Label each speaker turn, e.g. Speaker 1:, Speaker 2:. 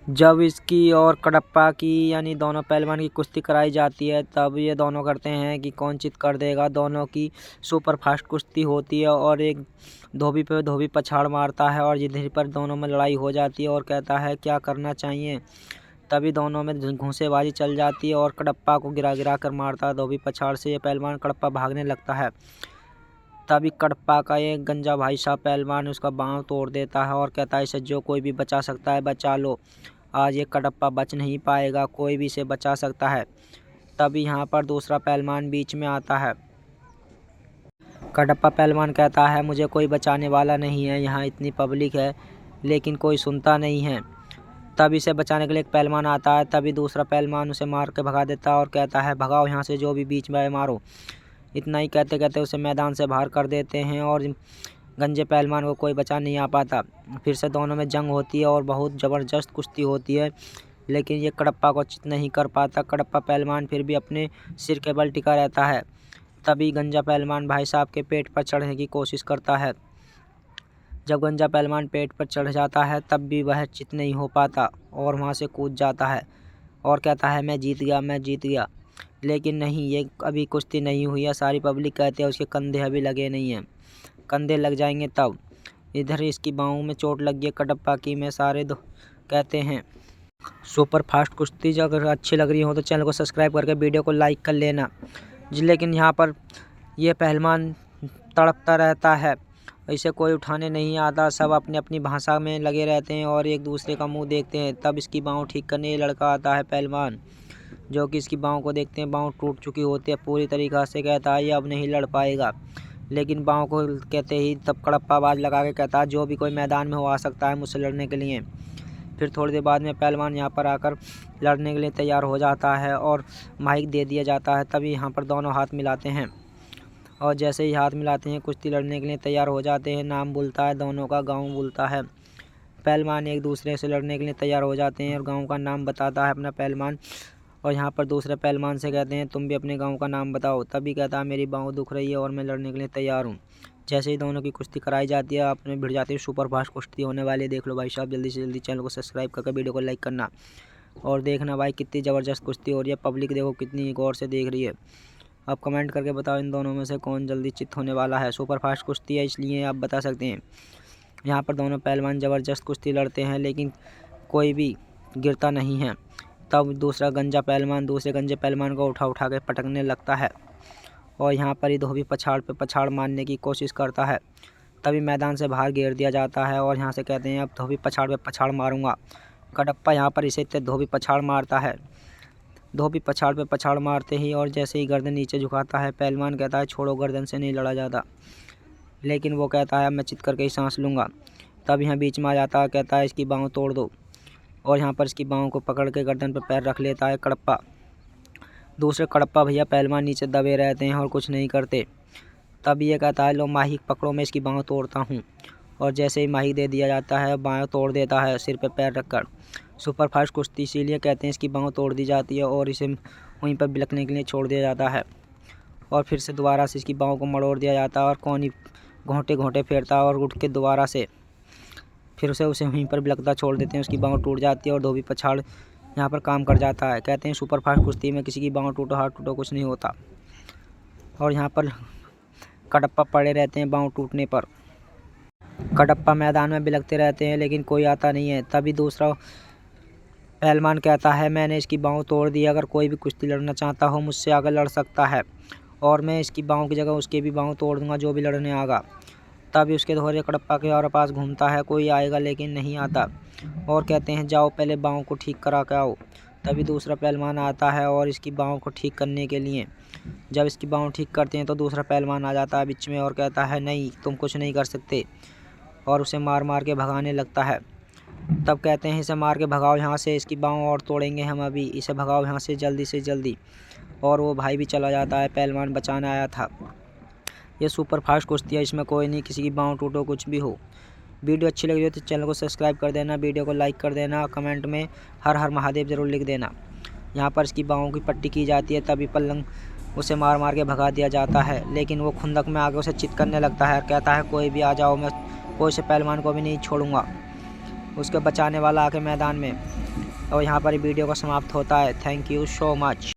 Speaker 1: जब इसकी और कडप्पा की यानी दोनों पहलवान की कुश्ती कराई जाती है तब ये दोनों करते हैं कि कौन चित कर देगा। दोनों की सुपर फास्ट कुश्ती होती है और एक धोबी पे धोबी पछाड़ मारता है और जिधर पर दोनों में लड़ाई हो जाती है और कहता है क्या करना चाहिए। तभी दोनों में घूंसेबाजी चल जाती है और कडप्पा को गिरा गिरा कर मारता है धोबी पछाड़ से। ये पहलवान कडप्पा भागने लगता है। तभी कडप्पा का एक गंजा भाई साहब पहलवान उसका बाँह तोड़ देता है और कहता है इसे जो कोई भी बचा सकता है बचा लो। आज ये कडप्पा बच नहीं पाएगा, कोई भी इसे बचा सकता है। तभी यहाँ पर दूसरा पहलवान बीच में आता है। कडप्पा पहलवान कहता है मुझे कोई बचाने वाला नहीं है, यहाँ इतनी पब्लिक है लेकिन कोई सुनता नहीं है। तब इसे बचाने के लिए एक पहलवान आता है। तभी दूसरा पहलवान उसे मार के भगा देता है और कहता है भगाओ यहाँ से जो भी बीच में आए मारो। इतना ही कहते कहते उसे मैदान से बाहर कर देते हैं और गंजे पहलवान को कोई बचा नहीं आ पाता। फिर से दोनों में जंग होती है और बहुत ज़बरदस्त कुश्ती होती है, लेकिन ये कडप्पा को चित नहीं कर पाता। कडप्पा पहलवान फिर भी अपने सिर के बल टिका रहता है। तभी गंजा पहलवान भाई साहब के पेट पर चढ़ने की कोशिश करता है। जब गंजा पहलवान पेट पर चढ़ जाता है तब भी वह चित नहीं हो पाता और वहाँ से कूद जाता है और कहता है मैं जीत गया, मैं जीत गया। लेकिन नहीं, ये अभी कुश्ती नहीं हुई है। सारी पब्लिक कहती है उसके कंधे अभी लगे नहीं हैं, कंधे लग जाएंगे तब। इधर इसकी बाहों में चोट लगी है कडप्पा की में सारे कहते हैं। सुपर फास्ट कुश्ती जो अगर अच्छी लग रही हो तो चैनल को सब्सक्राइब करके वीडियो को लाइक कर लेना जी। लेकिन यहाँ पर ये पहलवान तड़पता रहता है, इसे कोई उठाने नहीं आता। सब अपनी अपनी भाषा में लगे रहते हैं और एक दूसरे का मुंह देखते हैं। तब इसकी बाहों ठीक करने लड़का आता है पहलवान, जो कि इसकी बाहों को देखते हैं बाहों टूट चुकी होती है पूरी तरीक़ा से। कहता है ये अब नहीं लड़ पाएगा। लेकिन बाहों को कहते ही तब कडप्पा आवाज़ लगा के कहता है जो भी कोई मैदान में हो आ सकता है मुझसे लड़ने के लिए। फिर थोड़ी देर बाद में पहलवान यहाँ पर आकर लड़ने के लिए तैयार हो जाता है और माइक दे दिया जाता है। तभी यहाँ पर दोनों हाथ मिलाते हैं और जैसे ही हाथ मिलाते हैं कुश्ती लड़ने के लिए तैयार हो जाते हैं। नाम बोलता है दोनों का, गाँव बोलता है। पहलवान एक दूसरे से लड़ने के लिए तैयार हो जाते हैं और गाँव का नाम बताता है अपना पहलवान। और यहाँ पर दूसरे पहलवान से कहते हैं तुम भी अपने गांव का नाम बताओ। तभी कहता है मेरी बाँह दुख रही है और मैं लड़ने के लिए तैयार हूँ। जैसे ही दोनों की कुश्ती कराई जाती है आपने भिड़ जाती है। सुपर फास्ट कुश्ती होने वाली है, देख लो भाई साहब। जल्दी से जल्दी चैनल को सब्सक्राइब करके वीडियो को लाइक करना और देखना भाई कितनी ज़बरदस्त कुश्ती हो रही है। पब्लिक देखो कितनी गौर से देख रही है। आप कमेंट करके बताओ इन दोनों में से कौन जल्दी चित होने वाला है। सुपर फास्ट कुश्ती है इसलिए आप बता सकते हैं। यहाँ पर दोनों पहलवान ज़बरदस्त कुश्ती लड़ते हैं लेकिन कोई भी गिरता नहीं है। तब दूसरा गंजा पहलवान दूसरे गंजे पहलवान को उठा उठा के पटकने लगता है और यहाँ पर ही धोबी पछाड़ पे पछाड़ मारने की कोशिश करता है। तभी मैदान से बाहर घेर दिया जाता है और यहाँ से कहते हैं अब धोबी पछाड़ पे पछाड़ मारूंगा। कडप्पा यहाँ पर इसे धोबी पछाड़ मारता है। धोबी पछाड़ पे पछाड़ मारते ही और जैसे ही गर्दन नीचे झुकाता है पहलवान कहता है छोड़ो, गर्दन से नहीं लड़ा जाता। लेकिन वो कहता है मैं चित करके ही सांस लूँगा। तब यहाँ बीच में आ जाता है, कहता है इसकी बाँह तोड़ दो और यहाँ पर इसकी बाहों को पकड़ के गर्दन पर पैर रख लेता है कडप्पा। दूसरे कडप्पा भैया पहलवान नीचे दबे रहते हैं और कुछ नहीं करते। तब ये कहता है लो माही पकड़ो, मैं इसकी बाँह तोड़ता हूँ। और जैसे ही माही दे दिया जाता है बाँह तोड़ देता है सिर पे पैर रखकर। सुपर फास्ट कुश्ती इसीलिए कहते हैं इसकी बाँह तोड़ दी जाती है और इसे वहीं पर बिलखने के लिए छोड़ दिया जाता है। और फिर से दोबारा से इसकी बाहों को मरोड़ दिया जाता है और कौनी घोंटे घोंटे फेरता है और उठ के दोबारा से फिर उसे वहीं पर बिलखता छोड़ देते हैं। उसकी बाँह टूट जाती है और धोबी पछाड़ यहाँ पर काम कर जाता है। कहते हैं सुपर फास्ट कुश्ती में किसी की बाँह टूटो हाथ टूटो कुछ नहीं होता। और यहाँ पर कडप्पा पड़े रहते हैं बाँह टूटने पर। कडप्पा मैदान में बिलखते रहते हैं लेकिन कोई आता नहीं है। तभी दूसरा पहलवान कहता है मैंने इसकी बाँह तोड़ दी, अगर कोई भी कुश्ती लड़ना चाहता हो मुझसे आगे लड़ सकता है और मैं इसकी बाँह की जगह उसके भी बाँह तोड़ दूँगा जो भी लड़ने आगा। तभी उसके धोरे कडप्पा के और पास घूमता है, कोई आएगा लेकिन नहीं आता और कहते हैं जाओ पहले बाहों को ठीक करा के आओ। तभी दूसरा पहलवान आता है और इसकी बाहों को ठीक करने के लिए जब इसकी बाहों ठीक करते हैं तो दूसरा पहलवान आ जाता है बीच में और कहता है नहीं तुम कुछ नहीं कर सकते और उसे मार मार के भगाने लगता है। तब कहते हैं इसे मार के भगाओ यहाँ से, इसकी बाहों और तोड़ेंगे हम अभी, इसे भगाओ यहाँ से जल्दी से जल्दी। और वो भाई भी चला जाता है, पहलवान बचाने आया था। ये सुपर फास्ट कुश्ती है, इसमें कोई नहीं किसी की बाँह टूटो कुछ भी हो। वीडियो अच्छी लगी हो तो चैनल को सब्सक्राइब कर देना, वीडियो को लाइक कर देना, कमेंट में हर हर महादेव ज़रूर लिख देना। यहाँ पर इसकी बाहों की पट्टी की जाती है। तभी पल्लंग उसे मार मार के भगा दिया जाता है लेकिन वो खुंदक में आगे उसे चित करने लगता है और कहता है कोई भी आ जाओ, मैं कोई से पहलवान को भी नहीं छोड़ूंगा। उसके बचाने वाला आके मैदान में और यहाँ पर वीडियो को समाप्त होता है। Thank you so much.